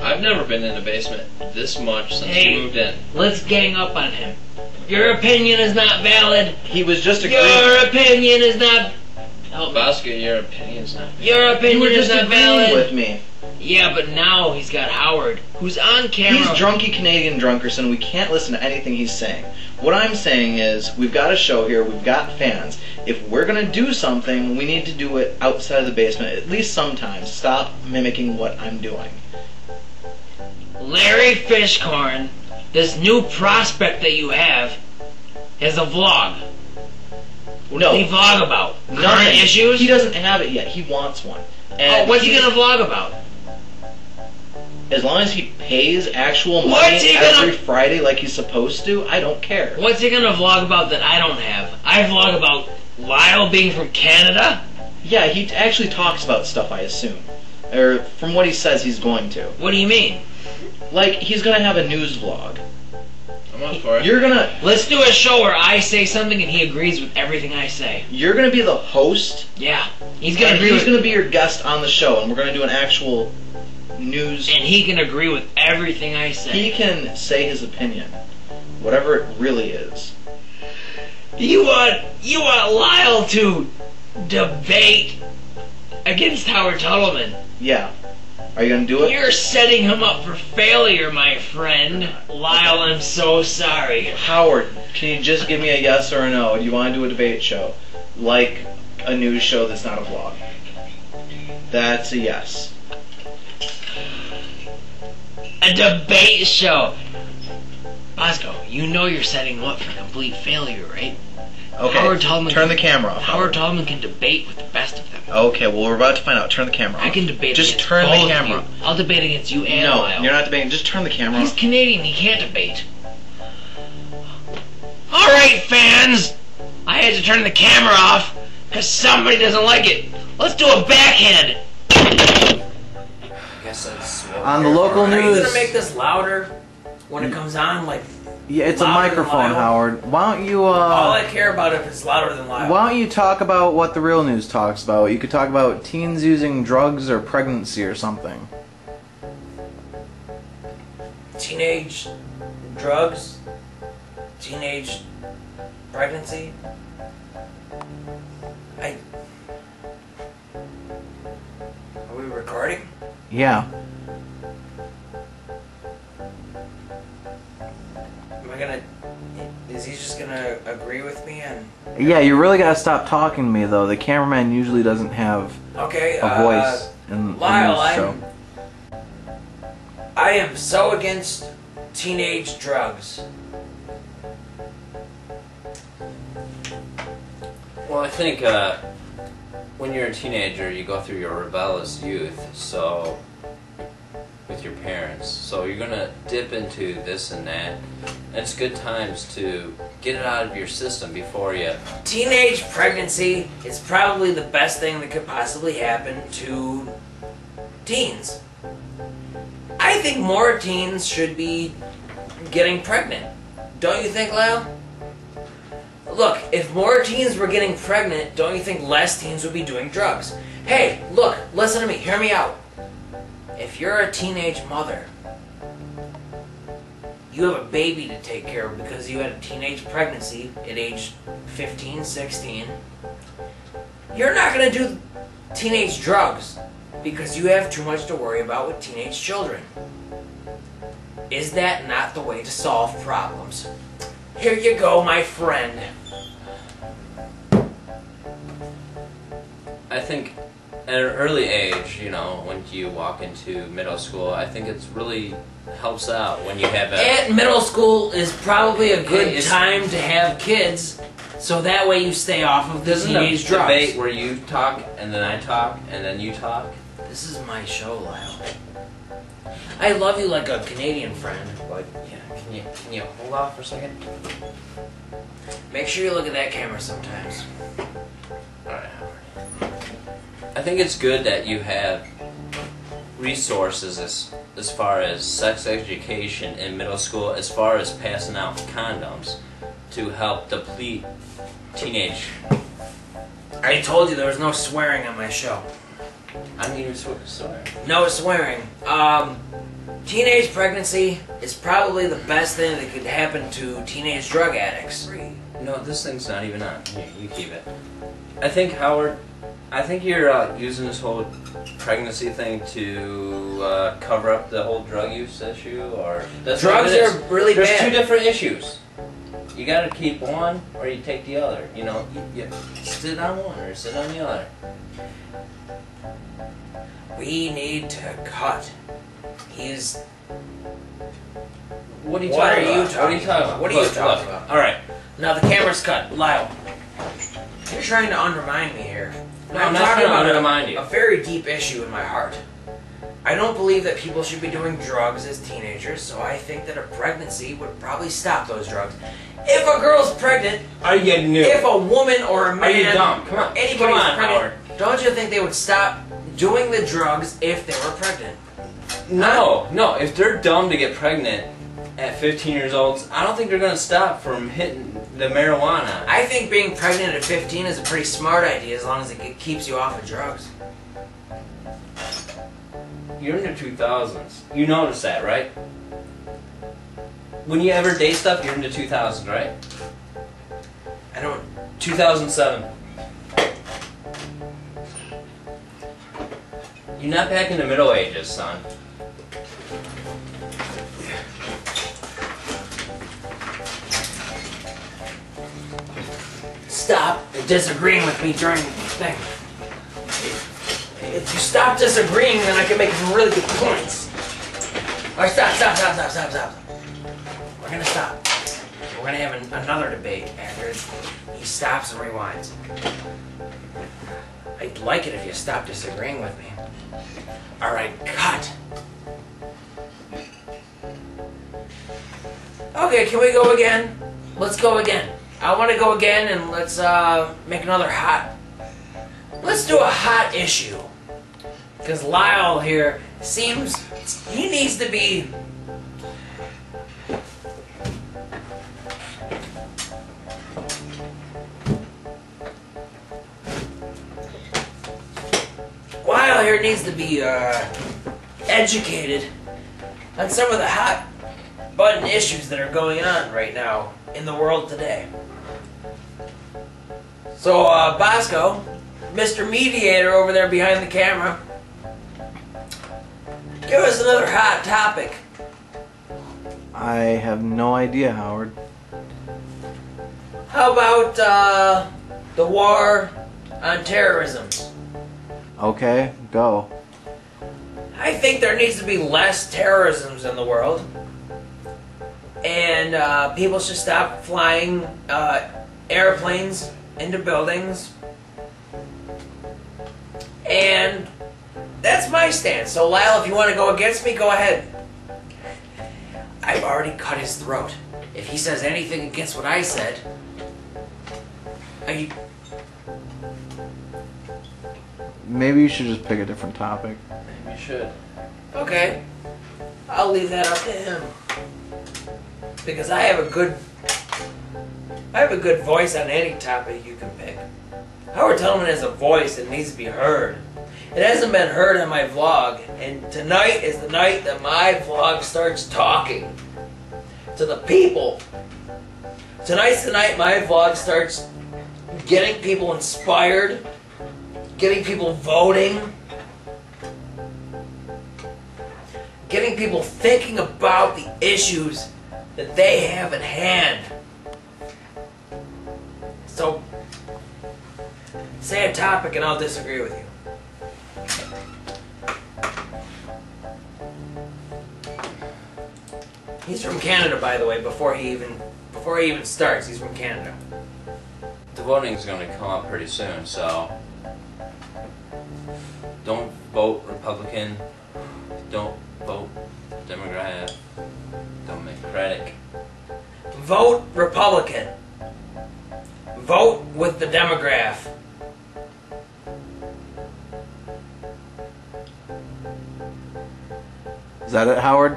I've never been in a basement this much since you moved in. Let's gang up on him. Your opinion is not valid. He was just agreeing. Your opinion is not... Help me. Bosco, your opinion's not valid. Your opinion is not valid. With me. Yeah, but now he's got Howard, who's on camera. He's drunky Canadian Drunkerson. We can't listen to anything he's saying. What I'm saying is, we've got a show here, we've got fans. If we're gonna do something, we need to do it outside of the basement, at least sometimes. Stop mimicking what I'm doing. Larry Fishcorn, this new prospect that you have, is a vlog. What does he vlog about? Current issues? He doesn't have it yet. He wants one. And what's he gonna vlog about? As long as he pays actual money every Friday like he's supposed to, I don't care. What's he gonna vlog about that I don't have? I vlog about Lyle being from Canada? Yeah, he actually talks about stuff, I assume. Or from what he says he's going to. What do you mean? Like, he's gonna have a news vlog. I'm up for it. You're gonna... Let's do a show where I say something and he agrees with everything I say. You're gonna be the host? Yeah. He's gonna be your guest on the show, and we're gonna do an actual news... And he can agree with everything I say. He can say his opinion. Whatever it really is. You want Lyle to debate against Howard Tuttleman? Yeah. Are you gonna do it? You're setting him up for failure, my friend. Lyle, I'm so sorry. Howard, can you just give me a yes or a no? Do you want to do a debate show? Like a news show that's not a vlog? That's a yes. A debate show. Bosco, you know you're setting him up for complete failure, right? Okay, turn the camera off. Howard Tuttleman can debate with the best of them. Okay, well, we're about to find out. Turn the camera off. I can debate just against turn both the camera. Of you. I'll debate against you and Lyle. No, you're not debating. Just turn the camera off. He's Canadian. He can't debate. All right, fans. I had to turn the camera off because somebody doesn't like it. Let's do a backhand. I guess that's on the local news. Are you gonna make this louder when it comes on? Like, yeah, it's a microphone, Howard. Why don't you? All I care about if it's louder than Lyle. Why don't you talk about what the real news talks about? You could talk about teens using drugs or pregnancy or something. Teenage drugs, teenage pregnancy. Are we recording? Yeah. Is he just gonna agree with me and? Yeah, you really gotta stop talking to me though. The cameraman usually doesn't have a voice in Lyle, the show. I am so against teenage drugs. Well, I think when you're a teenager, you go through your rebellious youth, so with your parents, so you're gonna dip into this and that. And it's good times to get it out of your system before you. Teenage pregnancy is probably the best thing that could possibly happen to teens. I think more teens should be getting pregnant. Don't you think, Lyle? Look, if more teens were getting pregnant, don't you think less teens would be doing drugs? Hey, look, listen to me, hear me out. If you're a teenage mother, you have a baby to take care of because you had a teenage pregnancy at age 15, 16. You're not going to do teenage drugs because you have too much to worry about with teenage children. Is that not the way to solve problems? Here you go, my friend. I think at an early age, you know, when you walk into middle school, I think it's really helps out when you have a... At middle school is probably a good time to have kids, so that way you stay off of the teenage drugs. Debate where you talk, and then I talk, and then you talk? This is my show, Lyle. I love you like a Canadian friend. Like, yeah, can you hold off for a second? Make sure you look at that camera sometimes. Alright, I think it's good that you have resources as far as sex education in middle school, as far as passing out condoms to help deplete teenage. I told you there was no swearing on my show. I mean, you're swearing. No swearing. Teenage pregnancy is probably the best thing that could happen to teenage drug addicts. No, this thing's not even on. Here, you keep it. I think, Howard, you're using this whole pregnancy thing to cover up the whole drug use issue, or... Drugs are really There's bad. two different issues. You gotta keep one, or you take the other. You know, you sit on one or sit on the other. We need to cut. He's... What are you What talking are you about? talking What are you talking about? about? What are you Look, talking look. about? Alright. Now the camera's cut. Lyle, you're trying to undermine me here. No, I'm I'm not talking trying to about undermine you. a very deep issue in my heart. I don't believe that people should be doing drugs as teenagers, so I think that a pregnancy would probably stop those drugs. If a girl's pregnant, Are you new? if a woman or a man, Are you dumb? Come on. anybody's Come on, pregnant, Howard. don't you think they would stop doing the drugs if they were pregnant? No. If they're dumb to get pregnant at 15 years old, I don't think they're gonna stop from hitting the marijuana. I think being pregnant at 15 is a pretty smart idea as long as it keeps you off of drugs. You're in the 2000s. You notice that, right? When you ever date stuff, you're in the 2000s, right? I don't... 2007. You're not back in the Middle Ages, son. Stop disagreeing with me during the thing. If you stop disagreeing, then I can make some really good points. Alright, stop. We're gonna stop. We're gonna have another debate after he stops and rewinds. I'd like it if you stopped disagreeing with me. Alright, cut. Okay, can we go again? Let's go again. I want to go again and let's make another hot. Let's do a hot issue. Because Lyle here seems he needs to be. Lyle here needs to be educated on some of the hot button issues that are going on right now in the world today. So, Bosco, Mr. Mediator over there behind the camera, give us another hot topic. I have no idea, Howard. How about the war on terrorism? Okay, go. I think there needs to be less terrorism in the world. And people should stop flying airplanes into buildings. And that's my stance. So Lyle, if you want to go against me, go ahead. I've already cut his throat. If he says anything against what I said, Maybe you should just pick a different topic. You should. okay. I'll leave that up to him. Because I have a good voice on any topic you can pick. Howard Tuttleman has a voice that needs to be heard. It hasn't been heard on my vlog, and tonight is the night that my vlog starts talking to the people. Tonight's the night my vlog starts getting people inspired, getting people voting, getting people thinking about the issues that they have at hand. So, say a topic and I'll disagree with you. He's from Canada, by the way, before he even starts, he's from Canada. The voting's going to come up pretty soon, so don't vote Republican, don't vote Democrat, Democratic. Vote Republican. Vote with the demograph. Is that it, Howard?